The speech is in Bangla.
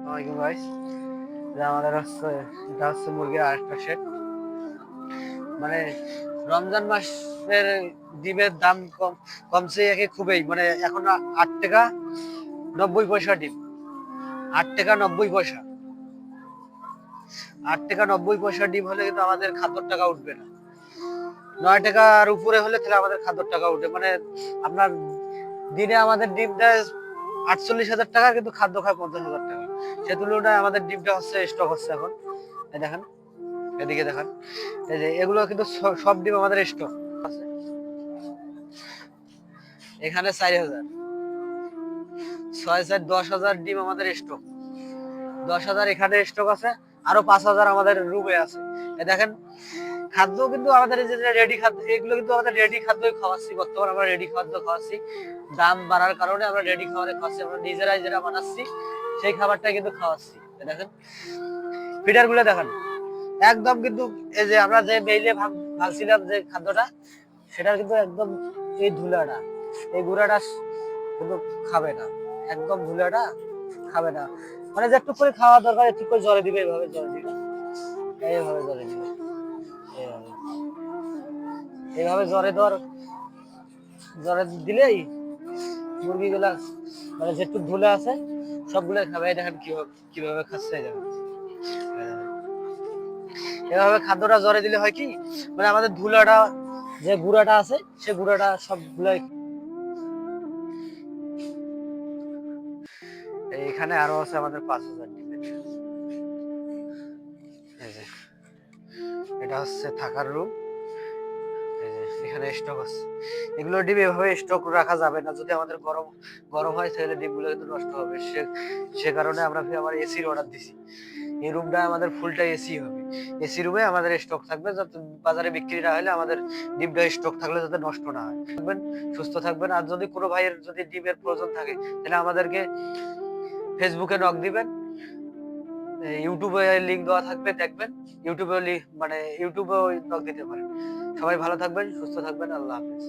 আসসালামাইকুম গাইস। আমাদের হচ্ছে এটা হচ্ছে মুরগির আরেকটা সেট। মানে রমজান মাসের ডিমের দাম কমছে একে খুবই, মানে এখন 8 টাকা 90 পয়সা ডিম। 8 টাকা 90 পয়সা। 8 টাকা 90 পয়সা ডিম হলে কিন্তু আমাদের খাদ্যর টাকা উঠবে না। 9 টাকার উপরে হলে তাহলে আমাদের খাদ্যর টাকা উঠবে। মানে আপনার দিনে আমাদের ডিম দেয় 48,000 টাকা, কিন্তু খাদ্য খায় 50,000 টাকা। সে তুলনায় আমাদের ডিমটা হচ্ছে স্টক হচ্ছে এখন। এই দেখেন, এদিকে দেখেন, এই যে এগুলো কিন্তু সব ডিম আমাদের স্টক আছে। এখানে 4,000, 6 4 10,000 ডিম আমাদের স্টক। 10,000 এখানে স্টক আছে, আরো 5,000 আমাদের রুমে আছে। এই দেখেন, খাদ্য কিন্তু আমাদের এই যে রেডি খাদ্য, এগুলো কিন্তু আমাদের রেডি খাদ্যই খাওয়াচ্ছি। বর্তমানে আমরা রেডি খাদ্য খাওয়াচ্ছি। দাম বাড়ার কারণে আমরা রেডি খাবারে খাওয়াচ্ছি। আমরা নিজেরাই যেটা বানাচ্ছি সেই খাবারটা কিন্তু খাওয়াচ্ছি। দেখেন ফিডার গুলো দেখেন, একদম কিন্তু এই যে আমরা যে মেইলে ভাবছিলাম যে খাদ্যটা, সেটার কিন্তু একদম এই ধুলাটা, এই গুঁড়াটা কিন্তু খাবে না। একদম ধুলাটা খাবে না। মানে যে একটু করে খাওয়া দরকার, একটু করে জলে দিবে, এইভাবে জলে দিবে, এইভাবে জলে দিবে, এইভাবে এইভাবে জ্বরে দিলেই মুরগিগুলা, মানে যেটুকু ধুলে আছে সবগুলো খাবে। দেখেন কিভাবে খাচ্ছে। এভাবে খাদ্যটা জ্বরে দিলে হয় কি, মানে আমাদের ধুলাটা, যে গুঁড়াটা আছে সে গুঁড়াটা সবগুলাই। এখানে আরো আছে আমাদের 5,000 ডিমের। এই যে এটা হচ্ছে থাকার রুম। এই যে এখানে স্টক আছে। এগুলো ডিম এভাবে স্টক রাখা যাবে না। যদি আমাদের গরম গরম হয় তাহলে ডিমগুলো কিন্তু নষ্ট হবে। সে কারণে আমরা আবার এসির অর্ডার দিছি। এই রুমটা আমাদের ফুলটা এসি হবে। এসি রুমে আমাদের স্টক থাকবে, যাতে বাজারে বিক্রি না হলে আমাদের ডিমটা স্টক থাকলে যাতে নষ্ট না হয়। থাকবেন, সুস্থ থাকবেন। আর যদি কোনো ভাইয়ের যদি ডিমের প্রয়োজন থাকে তাহলে আমাদেরকে ফেসবুকে নক দিবেন, ইউটিউবে লিংক দেওয়া থাকবে, দেখবেন। ইউটিউবে মানে ইউটিউবেও নক দিতে পারেন। সবাই ভালো থাকবেন, সুস্থ থাকবেন। আল্লাহ হাফেজ।